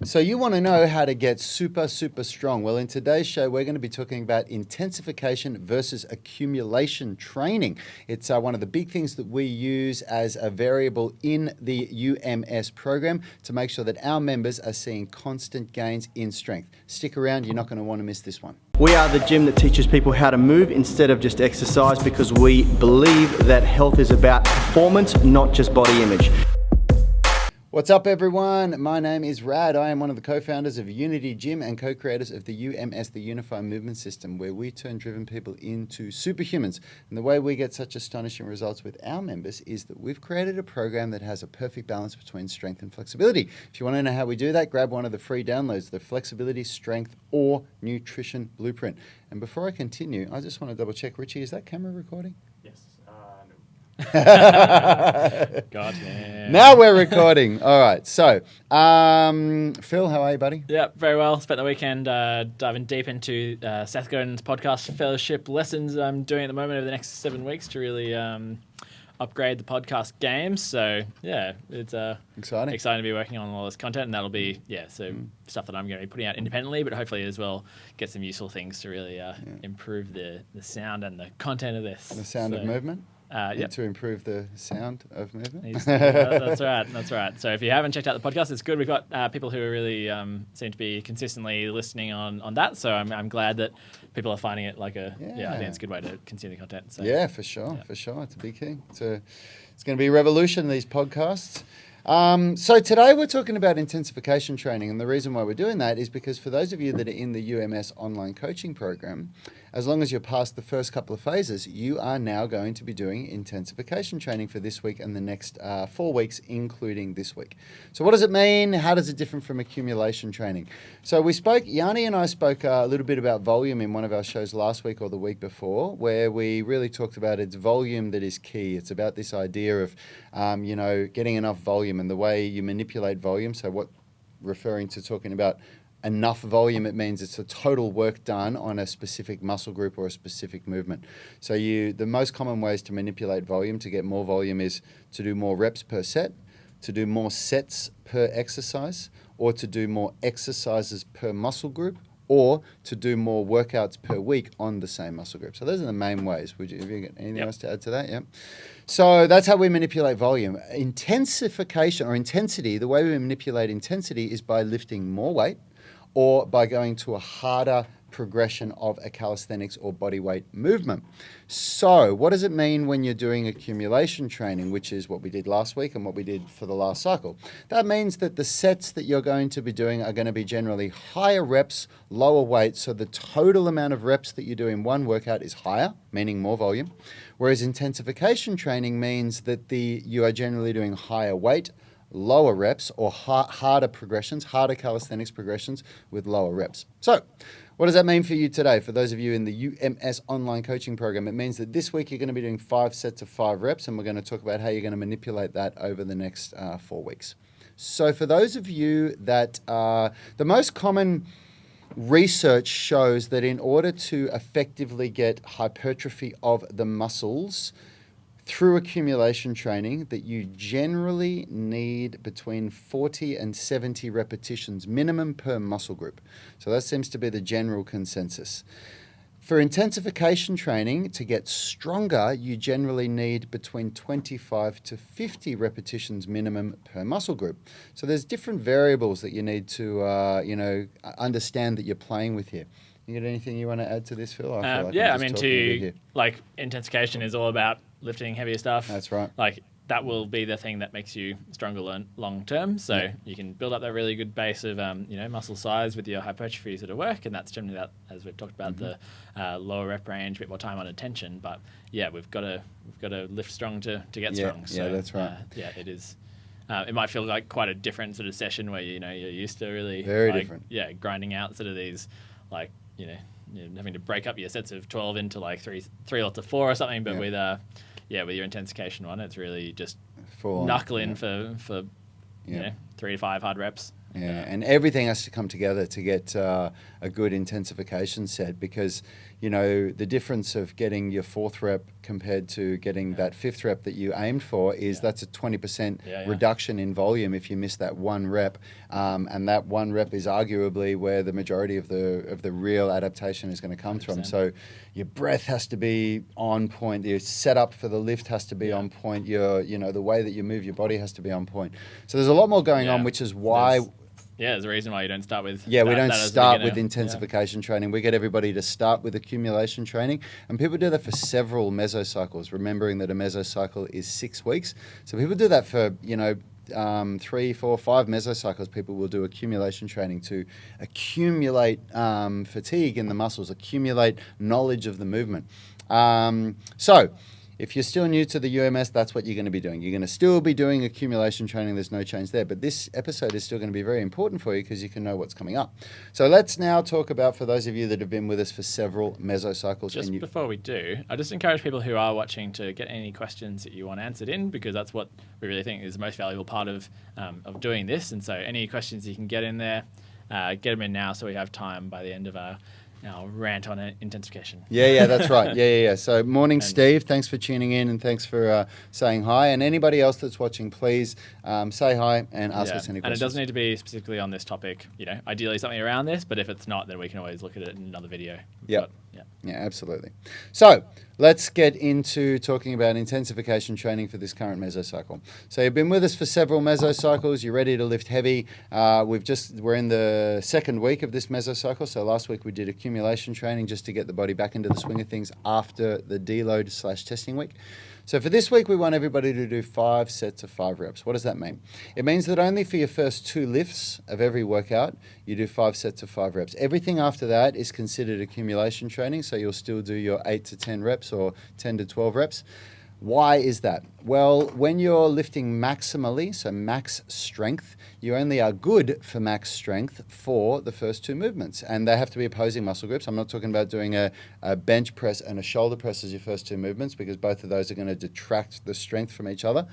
So you want to know how to get super, super strong. Well, in today's show, we're going to be talking about intensification versus accumulation training. It's one of the big things that we use as a variable in the UMS program to make sure that our members are seeing constant gains in strength. Stick around, you're not going to want to miss this one. We are the gym that teaches people how to move instead of just exercise, because we believe that health is about performance, not just body image. What's up, everyone? My name is Rad. I am one of the co-founders of Unity Gym and co-creators of the UMS, the Unified Movement System, where we turn driven people into superhumans. And the way we get such astonishing results with our members is that we've created a program that has a perfect balance between strength and flexibility. If you want to know how we do that, grab one of the free downloads, the Flexibility, Strength, or Nutrition Blueprint. And before I continue, I just want to double check, Richie, is that camera recording? Yes. God, man. Now we're recording. All right. So, Phil, how are you, buddy? Yeah, very well. Spent the weekend diving deep into Seth Godin's podcast fellowship lessons I'm doing at the moment over the next 7 weeks to really upgrade the podcast game. So, yeah, it's exciting to be working on all this content, and that'll be, stuff that I'm going to be putting out independently, but hopefully as well get some useful things to really improve the sound and the content of this. The sound of movement? To improve the sound of movement. That's right. So if you haven't checked out the podcast, it's good. We've got people who are really seem to be consistently listening on that. So I'm glad that people are finding it like I think it's a good way to consume the content. So. Yeah, for sure. It's a big thing. It's going to be a revolution, these podcasts. So today we're talking about intensification training, and the reason why we're doing that is because for those of you that are in the UMS online coaching program, as long as you're past the first couple of phases, you are now going to be doing intensification training for this week and the next 4 weeks, including this week. So what does it mean? How does it differ from accumulation training? So Yanni and I spoke a little bit about volume in one of our shows last week or the week before, where we really talked about it's volume that is key. It's about this idea of, getting enough volume and the way you manipulate volume. So referring to talking about enough volume, it means it's the total work done on a specific muscle group or a specific movement. So the most common ways to manipulate volume to get more volume is to do more reps per set, to do more sets per exercise, or to do more exercises per muscle group, or to do more workouts per week on the same muscle group. So those are the main ways. Have you got anything else to add to that? Yep. So that's how we manipulate volume. Intensification or intensity, the way we manipulate intensity is by lifting more weight, or by going to a harder progression of a calisthenics or bodyweight movement. So what does it mean when you're doing accumulation training, which is what we did last week and what we did for the last cycle? That means that the sets that you're going to be doing are going to be generally higher reps, lower weight, so the total amount of reps that you do in one workout is higher, meaning more volume, whereas intensification training means that you are generally doing higher weight, lower reps, or harder progressions, harder calisthenics progressions with lower reps. So what does that mean for you today? For those of you in the UMS online coaching program, it means that this week you're going to be doing 5 sets of 5 reps, and we're going to talk about how you're going to manipulate that over the next 4 weeks. So for those of you that the most common research shows that in order to effectively get hypertrophy of the muscles through accumulation training, that you generally need between 40 and 70 repetitions minimum per muscle group. So that seems to be the general consensus. For intensification training, to get stronger, you generally need between 25 to 50 repetitions minimum per muscle group. So there's different variables that you need to understand that you're playing with here. You got anything you want to add to this, Phil? Intensification is all about lifting heavier stuff. That's right. That will be the thing that makes you stronger long term. So you can build up that really good base of muscle size with your hypertrophies at work, and that's generally that, as we've talked about, the lower rep range, a bit more time on attention. But we've got to lift strong to get strong. So, that's right. It is. It might feel like quite a different sort of session where you're used to really very different. Yeah, grinding out sort of these having to break up your sets of 12 into three or to 4 or something. But with your intensification one, it's really just knuckle in for 3 to 5 hard reps. Yeah, and everything has to come together to get a good intensification set, because the difference of getting your 4th rep compared to getting that 5th rep that you aimed for is that's a 20% reduction in volume if you miss that 1 rep. And that 1 rep is arguably where the majority of the real adaptation is going to come 100%. from. So your breath has to be on point. Your setup for the lift has to be on point. The way that you move your body has to be on point. So there's a lot more going on, which is why... There's a reason why you don't start with... we don't start with intensification training. We get everybody to start with accumulation training. And people do that for several mesocycles, remembering that a mesocycle is 6 weeks. So people do that for, 3, 4, 5 mesocycles. People will do accumulation training to accumulate fatigue in the muscles, accumulate knowledge of the movement. So if you're still new to the UMS, that's what you're going to be doing. You're going to still be doing accumulation training. There's no change there. But this episode is still going to be very important for you because you can know what's coming up. So let's now talk about, for those of you that have been with us for several mesocycles. Just before we do, I just encourage people who are watching to get any questions that you want answered in, because that's what we really think is the most valuable part of doing this. And so any questions you can get in there, get them in now so we have time by the end of our rant on intensification. Yeah, that's right. Yeah. So morning, Steve. Thanks for tuning in and thanks for saying hi. And anybody else that's watching, please say hi and ask us any questions. And it doesn't need to be specifically on this topic. Ideally something around this, but if it's not, then we can always look at it in another video. Yeah, absolutely. So let's get into talking about intensification training for this current mesocycle. So you've been with us for several mesocycles. You're ready to lift heavy. We're in the 2nd week of this mesocycle. So last week we did accumulation training just to get the body back into the swing of things after the deload/testing week. So for this week, we want everybody to do 5 sets of 5 reps. What does that mean? It means that only for your first 2 lifts of every workout, you do 5 sets of 5 reps. Everything after that is considered accumulation training, so you'll still do your 8 to 10 reps or 10 to 12 reps. Why is that? Well, when you're lifting maximally, so max strength, you only are good for max strength for the first 2 movements. And they have to be opposing muscle groups. I'm not talking about doing a bench press and a shoulder press as your first 2 movements, because both of those are going to detract the strength from each other.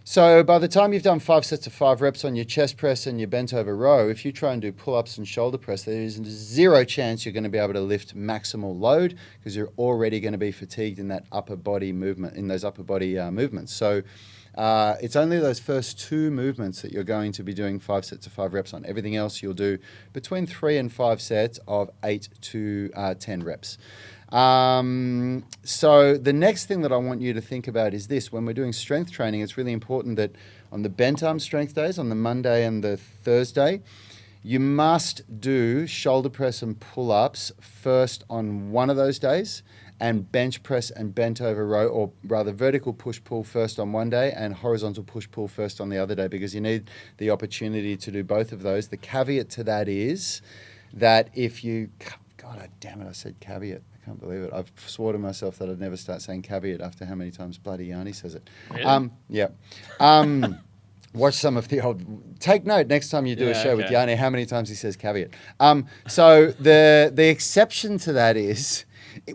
So by the time you've done 5 sets of 5 reps on your chest press and your bent over row, if you try and do pull-ups and shoulder press, there is 0 chance you're going to be able to lift maximal load, because you're already going to be fatigued in that upper body movement, in those upper body movements. So it's only those first 2 movements that you're going to be doing 5 sets of 5 reps on. Everything else you'll do between 3 and 5 sets of 8 to 10 reps. So the next thing that I want you to think about is this. When we're doing strength training, it's really important that on the bent arm strength days, on the Monday and the Thursday, you must do shoulder press and pull-ups first on one of those days, and bench press and bent over row, or rather vertical push-pull first on one day and horizontal push-pull first on the other day, because you need the opportunity to do both of those. The caveat to that is that if you... God damn it, I said caveat. I can't believe it. I've sworn to myself that I'd never start saying caveat after how many times bloody Yanni says it. Really? Watch some of the old... Take note next time you do a show with Yanni, how many times he says caveat. So the exception to that is...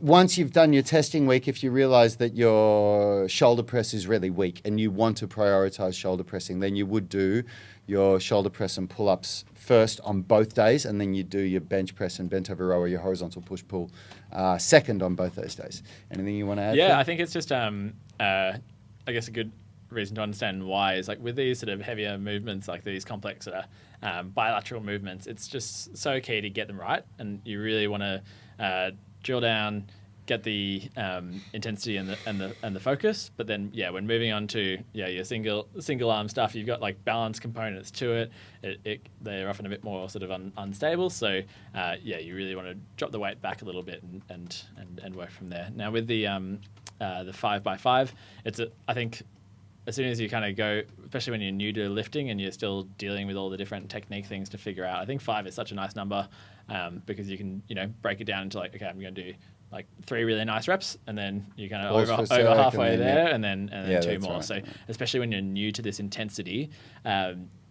Once you've done your testing week, if you realize that your shoulder press is really weak and you want to prioritize shoulder pressing, then you would do your shoulder press and pull-ups first on both days, and then you do your bench press and bent over row or your horizontal push-pull second on both those days. Anything you want to add? Yeah, I think it's just, I guess a good reason to understand why is like with these sort of heavier movements, like these complex bilateral movements, it's just so key to get them right, and you really want to drill down, get the intensity and the focus. But then, when moving on to your single arm stuff, you've got like balance components to it. They're often a bit more sort of unstable. So you really want to drop the weight back a little bit and work from there. Now with the 5x5, I think as soon as you kind of go, especially when you're new to lifting and you're still dealing with all the different technique things to figure out, I think 5 is such a nice number because you can break it down into like, okay, I'm going to do like 3 really nice reps, and then you're kind of over halfway there, and then 2 more. Right. So especially when you're new to this intensity,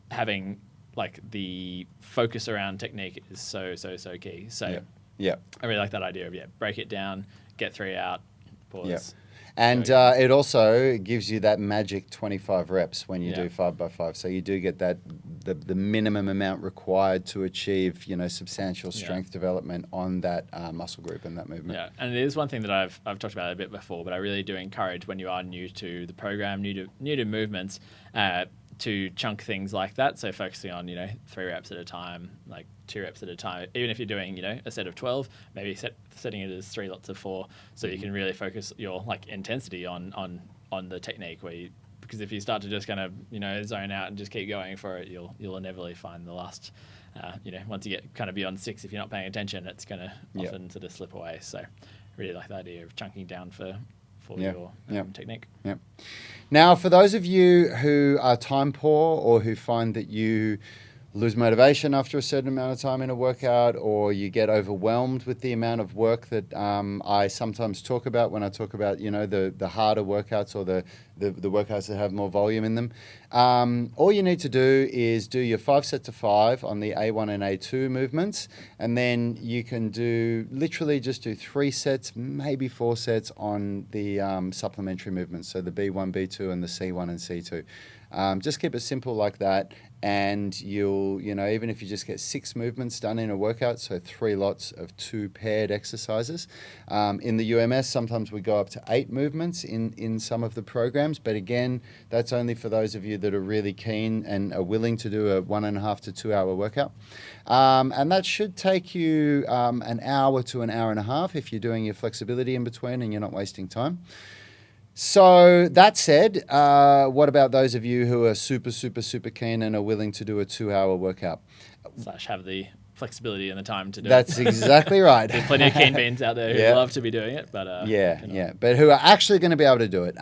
having like the focus around technique is so key. So I really like that idea of break it down, get 3 out, pause. And it also gives you that magic 25 reps when you Yeah. do 5x5. So you do get that the minimum amount required to achieve, substantial strength development on that muscle group and that movement. Yeah, and it is one thing that I've talked about a bit before, but I really do encourage when you are new to the program, new to movements, to chunk things like that. So focusing on 3 reps at a time, like 2 reps at a time. Even if you're doing a set of 12, maybe setting it as 3 lots of 4, so you can really focus your intensity on the technique. Because if you start to just kind of zone out and just keep going for it, you'll inevitably find the last. Once you get kind of beyond 6, if you're not paying attention, it's going to often sort of slip away. So, really like the idea of chunking down for your technique. Yeah. Now, for those of you who are time poor or who find that you lose motivation after a certain amount of time in a workout, or you get overwhelmed with the amount of work that I sometimes talk about when I talk about the harder workouts or the workouts that have more volume in them, all you need to do is do your 5 sets of 5 on the A1 and A2 movements, and then you can literally just do 3 sets, maybe 4 sets on the supplementary movements, so the B1, B2 and the C1 and C2. Just keep it simple like that, and you'll, even if you just get 6 movements done in a workout, so 3 lots of 2 paired exercises. In the UMS, sometimes we go up to 8 movements in some of the programs, but again, that's only for those of you that are really keen and are willing to do a 1.5 to 2 hour workout. And that should take you an hour to an hour and a half if you're doing your flexibility in between and you're not wasting time. So that said, what about those of you who are super, super, super keen and are willing to do a 2-hour workout? / have the flexibility and the time to do That's it. exactly right. There's plenty of keen beans out there who love to be doing it, but but who are actually going to be able to do it.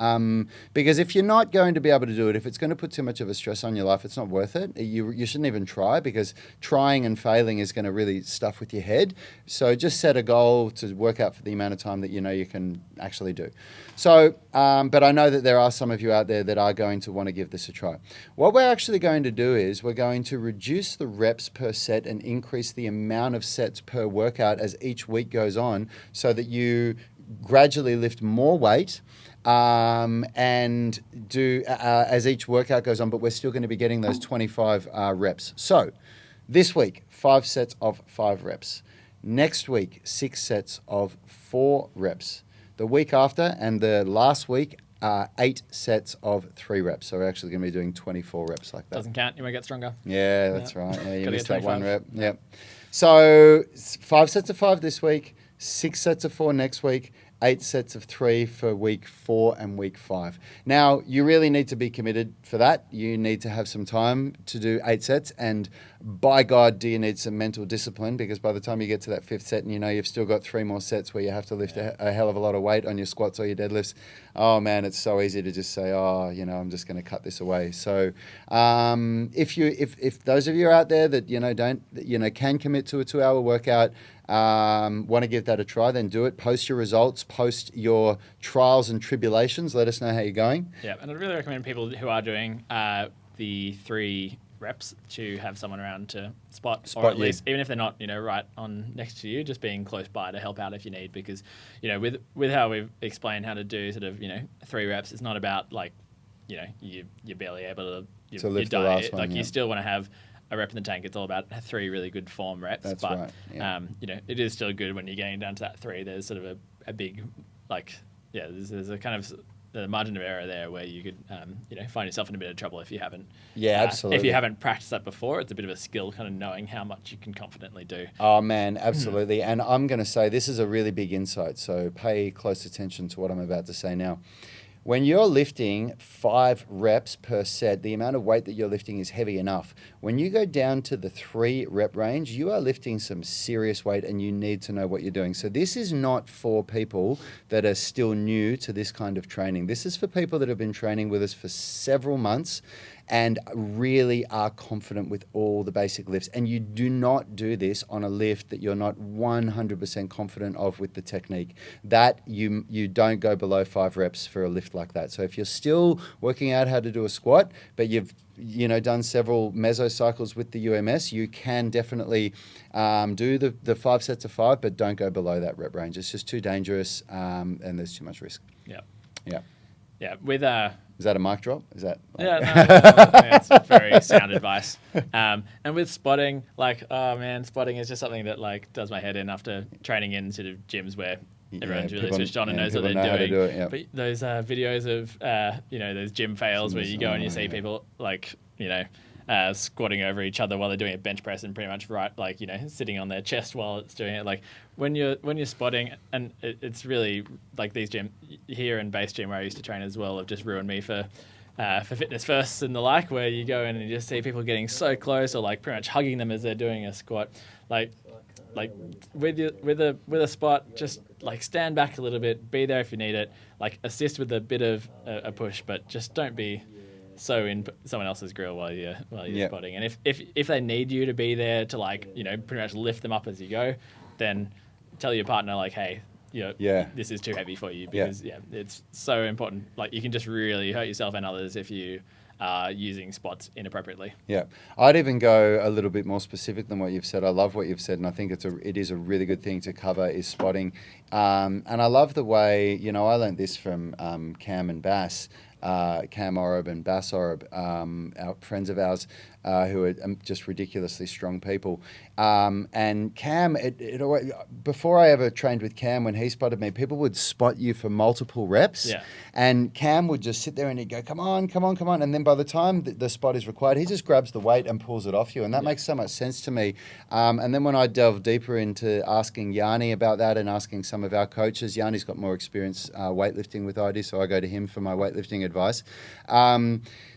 Because if you're not going to be able to do it, if it's going to put too much of a stress on your life, it's not worth it. You shouldn't even try, because trying and failing is going to really stuff with your head. So just set a goal to work out for the amount of time that you can actually do. So, but I know that there are some of you out there that are going to want to give this a try. What we're actually going to do is we're going to reduce the reps per set and increase the amount of sets per workout as each week goes on, so that you gradually lift more weight and do as each workout goes on, but we're still going to be getting those 25 reps. So this week, 5 sets of 5 reps. Next week, 6 sets of 4 reps. The week after and the last week, 8 sets of 3 reps. So we're actually going to be doing 24 reps like that. Doesn't count. You won't get stronger. Yeah, that's right. Yeah, you Gotta missed get that 1 25. rep. Yep. So 5 sets of 5 this week, 6 sets of 4 next week, 8 sets of 3 for week 4 and week 5. Now, you really need to be committed for that. You need to have some time to do 8 sets, and by God, do you need some mental discipline, because by the time you get to that 5th set and you've still got 3 more sets where you have to lift a hell of a lot of weight on your squats or your deadlifts, oh man, it's so easy to just say, I'm just going to cut this away. So if those of you out there that can commit to a 2-hour workout, want to give that a try, then do it. Post your results, post your trials and tribulations. Let us know how you're going. Yeah, and I'd really recommend people who are doing the 3 reps to have someone around to spot or at least, even if they're not right on next to you, just being close by to help out if you need, because with how we've explained how to do sort of 3 reps, it's not about you're barely able to lift the last one, you still want to have a rep in the tank. It's all about 3 really good form reps. That's but right. Yeah. it is still good when you're getting down to that 3. There's sort of a big there's a kind of the margin of error there where you could find yourself in a bit of trouble if you haven't absolutely. if you haven't practiced that before. It's a bit of a skill, kind of knowing how much you can confidently do. Oh man, absolutely. And I'm going to say this is a really big insight, so pay close attention to what I'm about to say now. When you're lifting 5 reps per set, the amount of weight that you're lifting is heavy enough. When you go down to the 3 rep range, you are lifting some serious weight, and you need to know what you're doing. So this is not for people that are still new to this kind of training. This is for people that have been training with us for several months and really are confident with all the basic lifts. And you do not do this on a lift that you're not 100% confident of with the technique. That you don't go below 5 reps for a lift like that. So if you're still working out how to do a squat, but you've done several mesocycles with the UMS, you can definitely do the 5 sets of 5, but don't go below that rep range. It's just too dangerous, and there's too much risk. Yeah. Yeah. Yeah, with Is that a mic drop? Is that? yeah, no, that's very sound advice. And with spotting, like, oh man, spotting is just something that like does my head in after training in sort of gyms where everyone's really people- switched on and yeah, knows what they're people know how to doing. do it, yeah. But those videos of those gym fails where you go and you see people like squatting over each other while they're doing a bench press and pretty much sitting on their chest while it's doing it. Like when you're spotting, and it's really like these gym here and base gym where I used to train as well have just ruined me for fitness firsts and the like, where you go in and you just see people getting so close or like pretty much hugging them as they're doing a squat. Like with a spot, just like stand back a little bit, be there if you need it, like assist with a bit of a push, but just don't be so in someone else's grill while you're spotting. And if they need you to be there to pretty much lift them up as you go, then tell your partner like, hey, this is too heavy for you, because it's so important. Like you can just really hurt yourself and others if you are using spots inappropriately. Yeah, I'd even go a little bit more specific than what you've said. I love what you've said, and I think it is a really good thing to cover is spotting. And I love the way, I learned this from Cam and Bass, Cam Orob and Bass Orob, our friends of ours who are just ridiculously strong people. And Cam, before I ever trained with Cam, when he spotted me, people would spot you for multiple reps. Yeah. And Cam would just sit there and he'd go, come on. And then by the time the spot is required, he just grabs the weight and pulls it off you. And that makes so much sense to me. And then when I delve deeper into asking Yanni about that and asking some of our coaches, Yanni's got more experience weightlifting with I do, so I go to him for my weightlifting advice.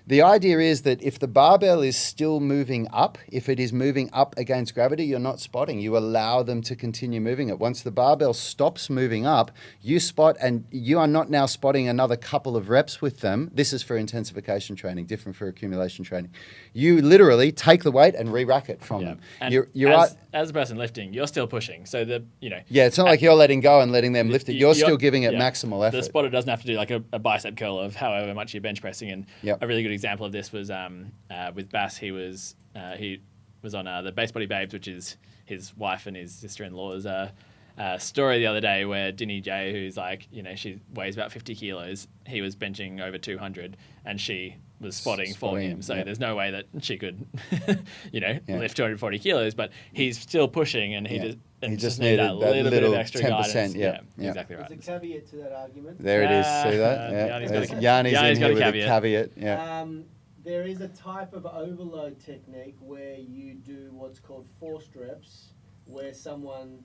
The idea is that if the barbell is still moving up, if it is moving up against gravity, you're not spotting. You allow them to continue moving it. Once the barbell stops moving up, you spot, and you are not now spotting another couple of reps with them. This is for intensification training, different for accumulation training. You literally take the weight and re-rack it from them. And as a person lifting, you're still pushing. So it's not like you're letting go and letting them lift it. You're still giving it maximal effort. The spotter doesn't have to do like a bicep curl of however much you're bench pressing. And a really good example of this was with Bass. He was on the Base Body Babes, which is his wife and his sister-in-law's story the other day, where Dinny J, who's she weighs about 50 kilos, he was benching over 200 and she was spotting for him. So there's no way that she could lift 240 kilos, but he's still pushing, and he just needed that little bit of extra 10%, guidance. yeah. Exactly right. There's a caveat to that argument. There it is. See that? Yanni's in here with a caveat. Yeah. There is a type of overload technique where you do what's called forced reps, where someone...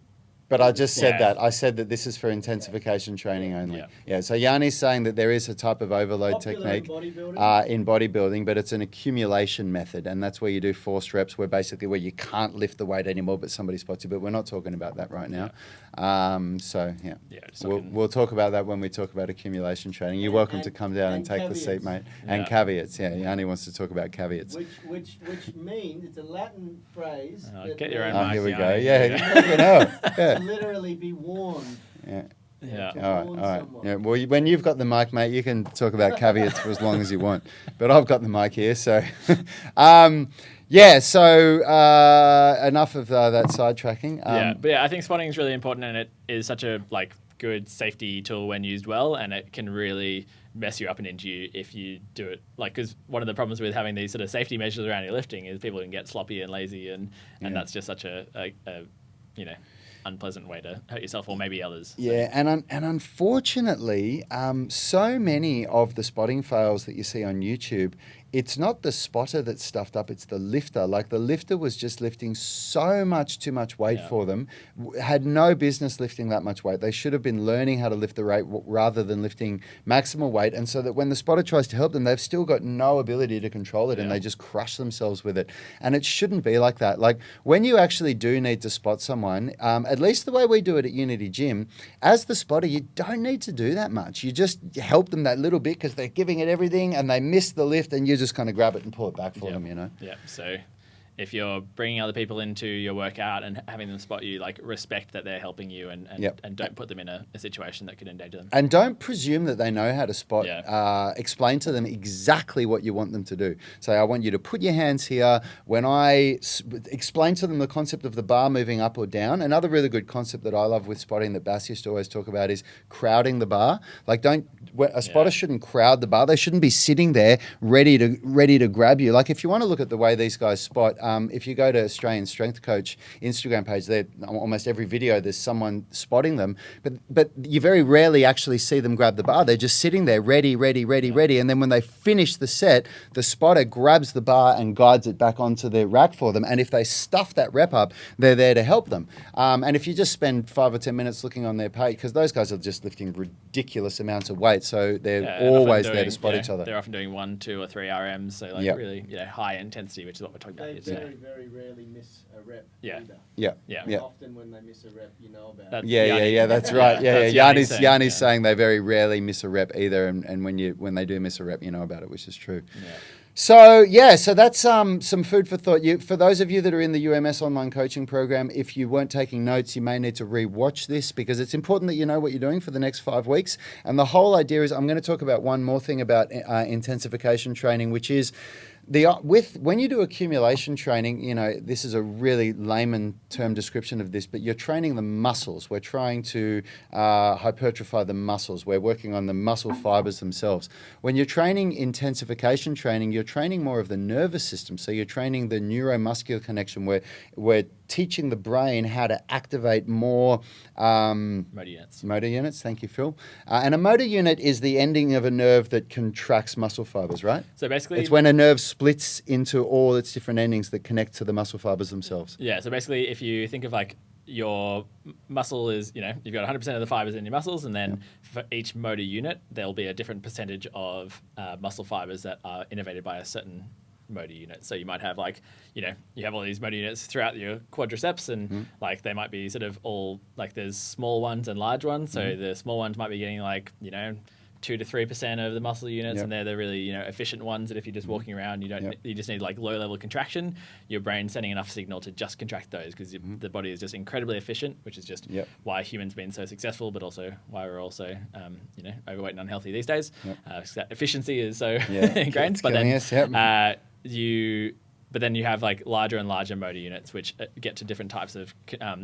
But I just said that. I said that this is for intensification training only. Yeah. So Yanni's saying that there is a type of overload technique in bodybuilding, but it's an accumulation method, and that's where you do forced reps, where you can't lift the weight anymore, but somebody spots you. But we're not talking about that right now. We'll talk about that when we talk about accumulation training. You're welcome to come down and take the seat, mate. And caveats. Yeah, Yanni wants to talk about caveats. Which means it's a Latin phrase. Get your own mic. Here we go. Yeah. Literally be warned. Yeah. All right. Yeah. Well, when you've got the mic, mate, you can talk about caveats for as long as you want. But I've got the mic here, so. Enough of that sidetracking. But I think spotting is really important, and it is such a good safety tool when used well, and it can really mess you up and into you if you do it. Because one of the problems with having these sort of safety measures around your lifting is people can get sloppy and lazy, and that's just such a unpleasant way to hurt yourself or maybe others. So. Yeah, and unfortunately, so many of the spotting fails that you see on YouTube, it's not the spotter that's stuffed up, it's the lifter. Like the lifter was just lifting so much too much weight for them, had no business lifting that much weight. They should have been learning how to lift the weight rather than lifting maximal weight. And so that when the spotter tries to help them, they've still got no ability to control it and they just crush themselves with it. And it shouldn't be like that. Like when you actually do need to spot someone, at least the way we do it at Unity Gym, as the spotter, you don't need to do that much. You just help them that little bit because they're giving it everything and they miss the lift, and you just kind of grab it and pull it back for them, Yeah, so if you're bringing other people into your workout and having them spot you, like respect that they're helping you and don't put them in a situation that could endanger them. And don't presume that they know how to spot. Yeah. Explain to them exactly what you want them to do. Say, I want you to put your hands here. When I explain to them the concept of the bar moving up or down, another really good concept that I love with spotting that Bass used to always talk about is crowding the bar. Like a spotter shouldn't crowd the bar. They shouldn't be sitting there ready to grab you. Like if you want to look at the way these guys spot, if you go to Australian Strength Coach Instagram page, there almost every video there's someone spotting them, but you very rarely actually see them grab the bar. They're just sitting there ready, and then when they finish the set, the spotter grabs the bar and guides it back onto the rack for them. And if they stuff that rep up, they're there to help them. And if you just spend 5 or 10 minutes looking on their page, because those guys are just lifting ridiculous amounts of weight, so they're always there to spot each other. They're often doing 1, 2, or 3 RMs, so really high intensity, which is what we're talking about. They very rarely miss a rep either. Yeah. Often when they miss a rep, you know about it. That's right. That's Yanni's saying they very rarely miss a rep either, and when they do miss a rep, you know about it, which is true. Yeah. So that's some food for thought. For those of you that are in the UMS online coaching program, if you weren't taking notes, you may need to re-watch this because it's important that you know what you're doing for the next 5 weeks. And the whole idea is I'm going to talk about one more thing about intensification training, which is when you do accumulation training, this is a really layman term description of this, but you're training the muscles. We're trying to hypertrophy the muscles. We're working on the muscle fibers themselves. When you're training intensification training, you're training more of the nervous system. So you're training the neuromuscular connection where we're teaching the brain how to activate more motor units. Motor units, thank you, Phil. And a motor unit is the ending of a nerve that contracts muscle fibers, right? So basically, it's when a nerve splits into all its different endings that connect to the muscle fibers themselves. Yeah, so basically if you think of like your muscle is, you've got 100% of the fibers in your muscles, and then for each motor unit, there'll be a different percentage of muscle fibers that are innervated by a certain motor unit. So you might have you have all these motor units throughout your quadriceps, and they might be sort of all there's small ones and large ones. So the small ones might be getting 2 to 3% of the muscle units, and they're the really efficient ones that if you're just walking around, you just need low level contraction. Your brain's sending enough signal to just contract those because the body is just incredibly efficient, which is just why humans have been so successful, but also why we're also overweight and unhealthy these days. That efficiency is so ingrained. But then you have larger and larger motor units, which get to different types of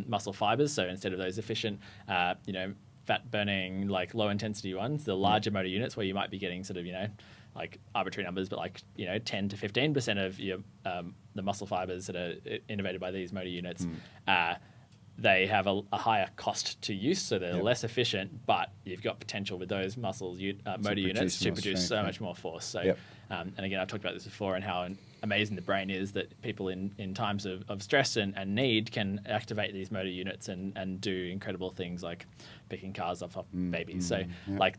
muscle fibers. So instead of those efficient, fat burning, low intensity ones, the larger motor units where you might be getting sort of, arbitrary numbers, but 10 to 15% of your the muscle fibers that are innervated by these motor units, they have a higher cost to use, so they're less efficient, but you've got potential with those motor units to produce so much more force. So, and again, I've talked about this before and how amazing the brain is that people in times of stress and need can activate these motor units and do incredible things like picking cars off babies. So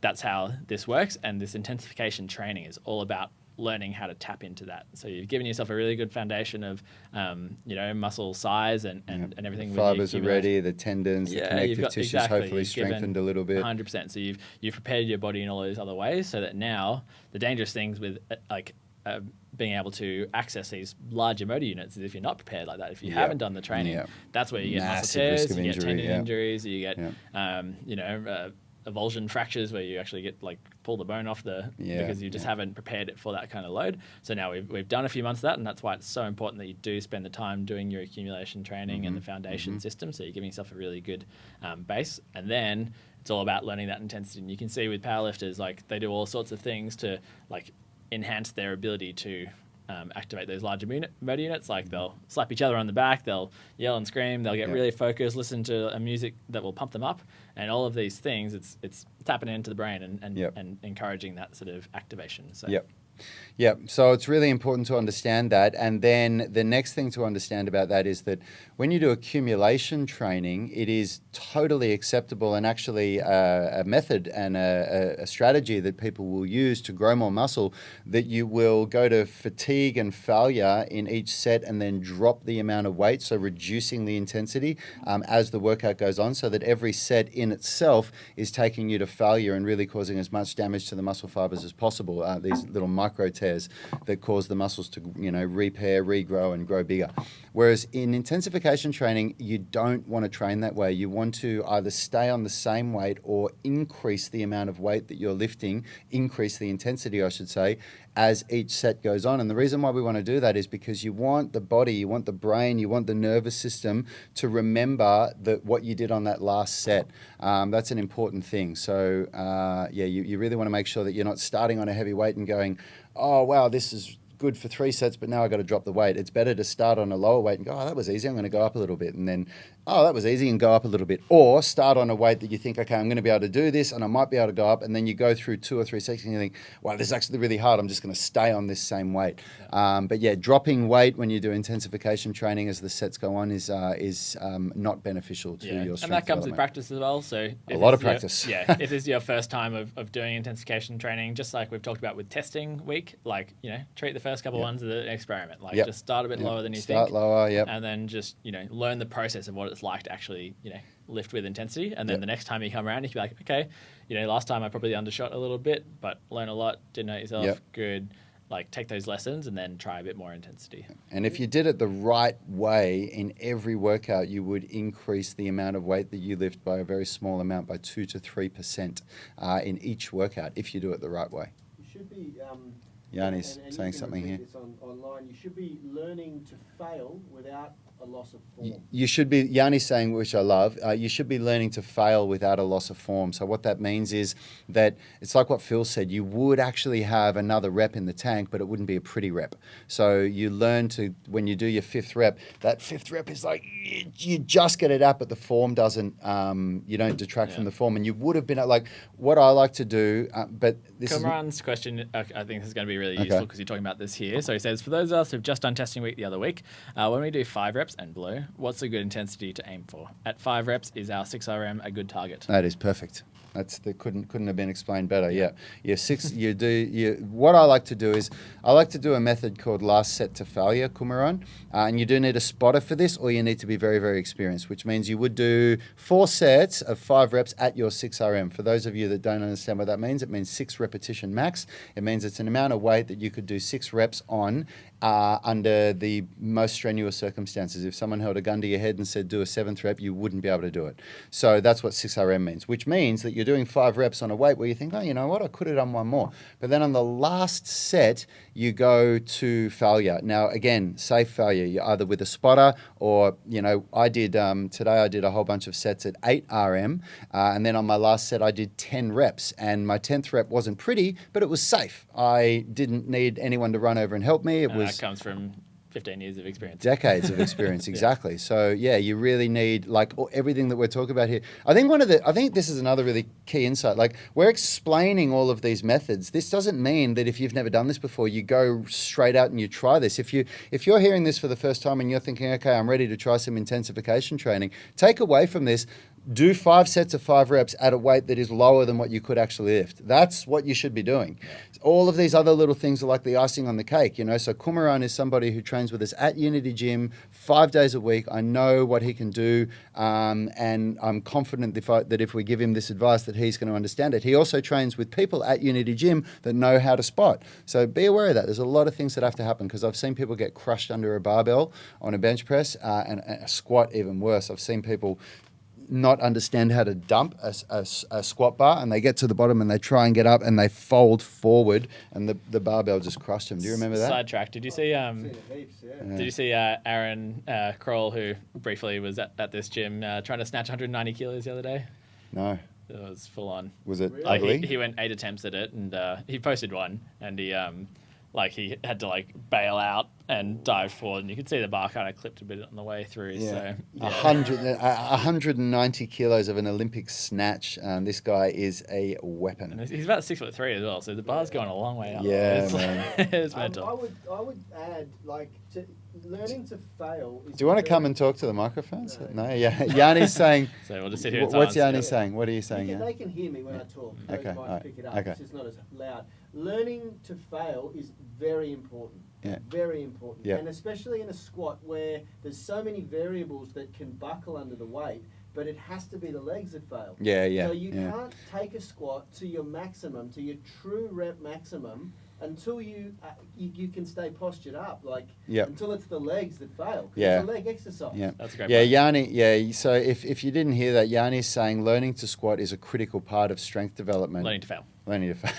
that's how this works, and this intensification training is all about learning how to tap into that. So you've given yourself a really good foundation of, muscle size and everything. The fibers are ready, the tendons, the connective tissues hopefully strengthened a little bit. 100%. So you've prepared your body in all those other ways so that now the dangerous things with being able to access these larger motor units is if you're not prepared like that. If you haven't done the training, that's where you get muscle tears, you get tendon injuries, you get, avulsion fractures where you actually get pull the bone off because you just haven't prepared it for that kind of load. So now we've done a few months of that, and that's why it's so important that you do spend the time doing your accumulation training and the foundation system. So you're giving yourself a really good base, and then it's all about learning that intensity. And you can see with powerlifters, they do all sorts of things to enhance their ability to activate those larger motor units. They'll slap each other on the back, they'll yell and scream, they'll get really focused, listen to a music that will pump them up, and all of these things, it's tapping into the brain and encouraging that sort of activation. So. So it's really important to understand that. And then the next thing to understand about that is that when you do accumulation training, it is totally acceptable and actually a method and a strategy that people will use to grow more muscle, that you will go to fatigue and failure in each set and then drop the amount of weight, so reducing the intensity as the workout goes on, so that every set in itself is taking you to failure and really causing as much damage to the muscle fibers as possible. These little micro tears that cause the muscles to, repair, regrow, and grow bigger. Whereas in intensification training, you don't want to train that way. You want to either stay on the same weight or increase the amount of weight that you're lifting, increase the intensity, I should say, as each set goes on. And the reason why we want to do that is because you want the body, you want the brain, you want the nervous system to remember what you did on that last set. That's an important thing. So, you really want to make sure that you're not starting on a heavy weight and going, oh, wow, this is good for 3 sets, but now I got to drop the weight. It's better to start on a lower weight and go, oh, that was easy, I'm going to go up a little bit. And then, oh, that was easy, and go up a little bit. Or start on a weight that you think, okay, I'm going to be able to do this and I might be able to go up. And then you go through 2 or 3 sets and you think, wow, this is actually really hard. I'm just going to stay on this same weight. Dropping weight when you do intensification training as the sets go on is not beneficial to your strength and that comes with development. practice as well. So A lot of practice. If this is your first time of doing intensification training, just like we've talked about with testing week, treat the first couple ones as an experiment. Just start a bit lower than you think. Start lower, and then just learn the process of what it's like to actually lift with intensity. And then the next time you come around, you can be like, okay, last time I probably undershot a little bit, but learn a lot, didn't hurt yourself, good. Take those lessons and then try a bit more intensity. And if you did it the right way in every workout, you would increase the amount of weight that you lift by a very small amount, by 2 to 3% in each workout, if you do it the right way. You should be... Yanni's saying something here. This online. You should be learning to fail without a loss of form. You should be, Yanni's saying, which I love, you should be learning to fail without a loss of form. So what that means is that it's like what Phil said, you would actually have another rep in the tank, but it wouldn't be a pretty rep. So you learn to, when you do your 5th rep, that 5th rep is like, you just get it out, but the form doesn't, you don't detract from the form. And you would have been, like, what I like to do, but this Kamran's question, I think this is going to be really useful because you're talking about this here. So he says, for those of us who've just done testing week the other week, when we do 5 reps and below, what's a good intensity to aim for? At 5 reps, is our 6RM a good target? That is perfect. Couldn't have been explained better. What I like to do is I like to do a method called last set to failure, Kumaran, and you do need a spotter for this, or you need to be very, very experienced, which means you would do 4 sets of 5 reps at your 6RM. For those of you that don't understand what that means, it means 6 repetition max. It means it's an amount of weight that you could do 6 reps on under the most strenuous circumstances. If someone held a gun to your head and said do a 7th rep, you wouldn't be able to do it. So that's what 6RM means, which means that you're doing 5 reps on a weight where you think, oh, you know what, I could have done one more. But then on the last set, you go to failure. Now, again, safe failure. You're either with a spotter or, I did, today I did a whole bunch of sets at 8RM. And then on my last set, I did 10 reps. And my 10th rep wasn't pretty, but it was safe. I didn't need anyone to run over and help me. It was... That comes from 15 years of experience. Decades of experience, exactly. So you really need everything that we're talking about here. I think this is another really key insight. Like, we're explaining all of these methods. This doesn't mean that if you've never done this before, you go straight out and you try this. If you're hearing this for the first time and you're thinking, okay, I'm ready to try some intensification training, take away from this, do 5 sets of 5 reps at a weight that is lower than what you could actually lift. That's what you should be doing. All of these other little things are like the icing on the cake, So Kumaran is somebody who trains with us at Unity Gym 5 days a week. I know what he can do, and I'm confident that if we give him this advice that he's going to understand it. He also trains with people at Unity Gym that know how to spot. So be aware of that. There's a lot of things that have to happen, because I've seen people get crushed under a barbell on a bench press, and a squat even worse. I've seen people not understand how to dump a squat bar, and they get to the bottom and they try and get up and they fold forward and the barbell just crushed them. Do you remember that? Sidetrack. Did you see Did you see Aaron Kroll, who briefly was at this gym trying to snatch 190 kilos the other day? No. It was full on. Was it ugly? He went 8 attempts at it, and he posted one, and he had to bail out and dive forward, and you could see the bar kind of clipped a bit on the way through. Yeah. So 190 kilos of an Olympic snatch. This guy is a weapon. And he's about 6'3" as well, so the bar's going a long way up. Yeah, man. It's mental. I would add learning to fail. Do you want to come and talk to the microphones? No, yeah. Yanni's saying. So we'll just sit here. What's Yanni saying? What are you saying? They can hear me when I talk. Those mics pick it up. Okay. It's just not as loud. Learning to fail is very important. Yeah. Very important. Yeah. And especially in a squat where there's so many variables that can buckle under the weight, but it has to be the legs that fail. Yeah. So you can't take a squat to your maximum, to your true rep maximum, until you can stay postured up, like Yep. until it's the legs that fail. 'Cause Yeah. it's a leg exercise. Yeah, That's a great yeah, point. Yanni. Yeah, so if you didn't hear that, Yanni's saying learning to squat is a critical part of strength development. Learning to fail. Learning to fail.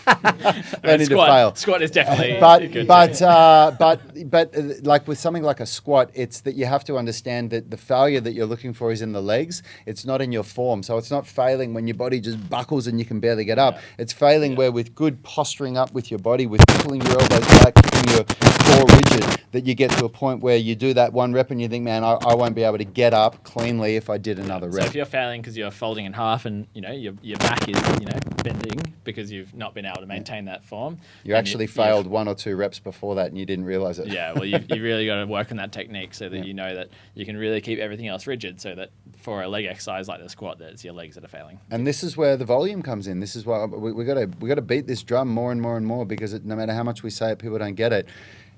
I Learning mean, to fail. Squat is definitely good. But like with something like a squat, it's that you have to understand that the failure that you're looking for is in the legs. It's not in your form. So it's not failing when your body just buckles and you can barely get up. Yeah. It's failing where with good posturing up with your body, with pulling your elbows back, keeping your core rigid, that you get to a point where you do that one rep and you think, man, I won't be able to get up cleanly if I did another So rep. if you're failing because you're folding in half and your back is bending because you've not been able to maintain that form, You then actually failed 1 or 2 reps before that and you didn't realize it. Yeah, well, you really got to work on that technique so that you know that you can really keep everything else rigid, so that for a leg exercise like the squat, that it's your legs that are failing. And this is where the volume comes in. This is why we got to beat this drum more and more and more, because no matter how much we say it, people don't get it.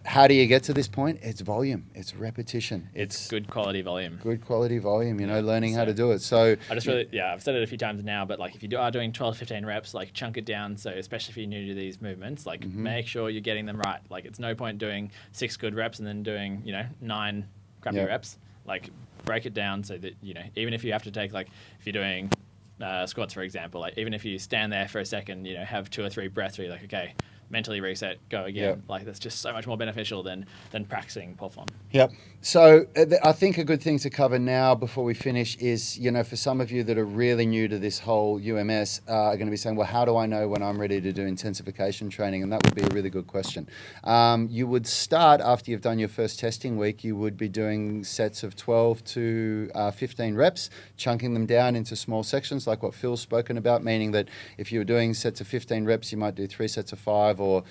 How do you get to this point? It's volume. It's repetition. It's good quality volume. Good quality volume, learning how to do it. So I just really, I've said it a few times now, but like if you are doing 12 to 15 reps, like chunk it down. So especially if you're new to these movements, like make sure you're getting them right. Like it's no point doing 6 good reps and then doing, 9 crappy reps. Like break it down so that, even if you have to take, like if you're doing squats, for example, like even if you stand there for a second, have 2 or 3 breaths where you're like, okay, mentally reset, go again. Yep. Like that's just so much more beneficial than practicing poor form. Yep. So I think a good thing to cover now before we finish is, for some of you that are really new to this whole UMS, are going to be saying, well, how do I know when I'm ready to do intensification training? And that would be a really good question. You would start after you've done your first testing week. You would be doing sets of 12 to 15 reps, chunking them down into small sections like what Phil's spoken about, meaning that if you were doing sets of 15 reps, you might do 3 sets of 5 or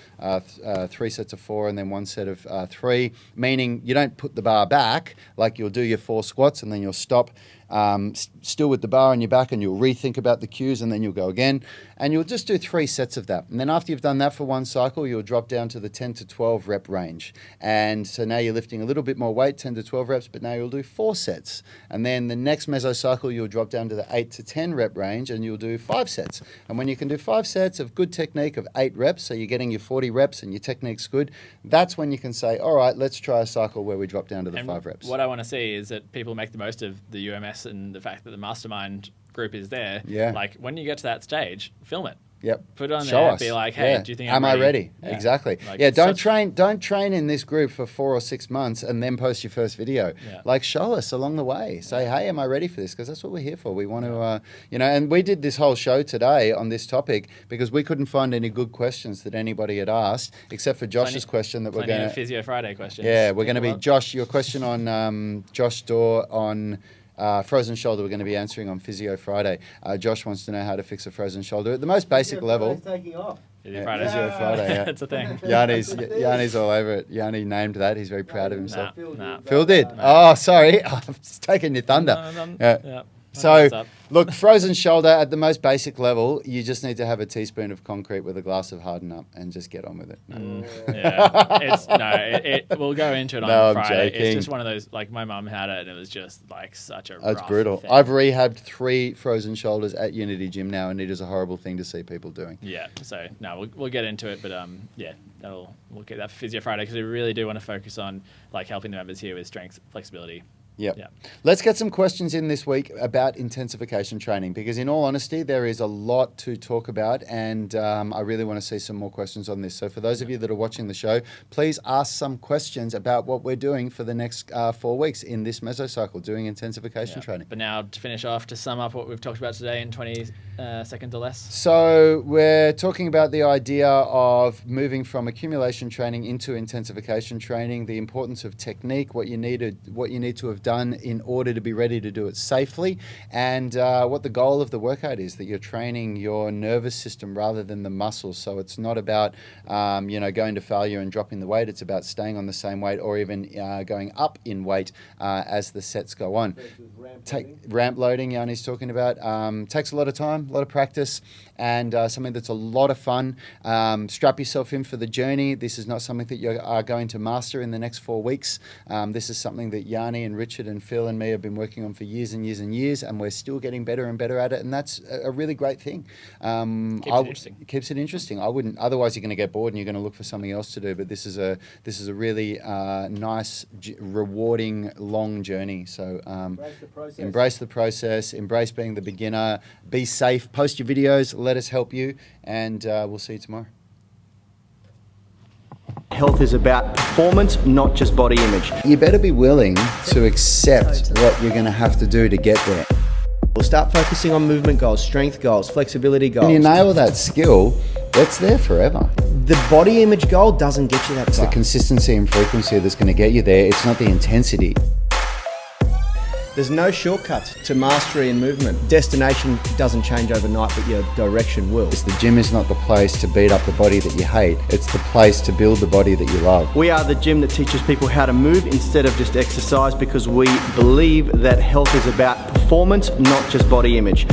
3 sets of 4 and then 1 set of 3, meaning you don't put the bar back like you'll do your 4 squats and then you'll stop still with the bar on your back and you'll rethink about the cues and then you'll go again and you'll just do 3 sets of that. And then after you've done that for 1 cycle, you'll drop down to the 10 to 12 rep range. And so now you're lifting a little bit more weight, 10 to 12 reps, but now you'll do 4 sets. And then the next mesocycle, you'll drop down to the 8 to 10 rep range and you'll do 5 sets. And when you can do 5 sets of good technique of 8 reps, so you're getting your 40 reps and your technique's good, that's when you can say, all right, let's try a cycle where we drop down to the 5 reps. What I want to see is that people make the most of the UMS and the fact that the mastermind group is there. Yeah. Like when you get to that stage, film it. Yep. Put it on Show there. us. Be like, hey, Yeah. do you think am I ready? Yeah. Exactly. Like, yeah. Don't such- train in this group for 4 or 6 months and then post your first video. Yeah. Like show us along the way. Say, hey, am I ready for this? Because that's what we're here for. We want to, and we did this whole show today on this topic because we couldn't find any good questions that anybody had asked, except for Josh's question that we're Plenty going of to. Physio Friday questions. Yeah, we're going to be Well- Josh. Your question on Josh Dorr on. Frozen shoulder, we're going to be answering on Physio Friday. Josh wants to know how to fix a frozen shoulder at the most basic level. Taking off. Physio Yeah, Friday. Physio Friday, yeah. It's a thing. Yanni's all over it. Yanni named that. He's very proud of himself. Nah. Phil did. Oh, sorry. I've just taken your thunder. Yeah. So, What's up? look, frozen shoulder at the most basic level, you just need to have a teaspoon of concrete with a glass of Harden Up and just get on with it. Yeah, we'll go into it on No, I'm Friday. joking. It's just one of those, like my mum had it and it was just like such a That's rough brutal. thing. I've rehabbed 3 frozen shoulders at Unity Gym now, and it is a horrible thing to see people doing. Yeah, so no, we'll get into it, but we'll get that for Physio Friday because we really do want to focus on like helping the members here with strength, flexibility. Yep. Yeah. Let's get some questions in this week about intensification training because, in all honesty, there is a lot to talk about, and I really want to see some more questions on this. So, for those of you that are watching the show, please ask some questions about what we're doing for the next 4 weeks in this mesocycle, doing intensification training. But now to finish off, to sum up what we've talked about today in 20 seconds or less. So we're talking about the idea of moving from accumulation training into intensification training, the importance of technique, what you need to have done in order to be ready to do it safely, and what the goal of the workout is, that you're training your nervous system rather than the muscles. So it's not about going to failure and dropping the weight. It's about staying on the same weight or even going up in weight as the sets go on. Ramp loading, Yanni's talking about, takes a lot of time, a lot of practice, and something that's a lot of fun. Strap yourself in for the journey. This is not something that you are going to master in the next 4 weeks. This is something that Yanni and Rich Richard and Phil and me have been working on for years and years and years, and we're still getting better and better at it, and that's a really great thing. Keeps it interesting. It keeps it interesting. I wouldn't, otherwise you're going to get bored and you're going to look for something else to do. But this is a really nice, rewarding, long journey. So embrace the process, embrace being the beginner, be safe, post your videos, let us help you, and we'll see you tomorrow. Health is about performance, not just body image. You better be willing to accept what you're going to have to do to get there. We'll start focusing on movement goals, strength goals, flexibility goals. When you nail that skill, it's there forever. The body image goal doesn't get you that It's far. the consistency and frequency that's going to get you there. It's not the intensity. There's no shortcuts to mastery and movement. Destination doesn't change overnight, but your direction will. The gym is not the place to beat up the body that you hate. It's the place to build the body that you love. We are the gym that teaches people how to move instead of just exercise, because we believe that health is about performance, not just body image.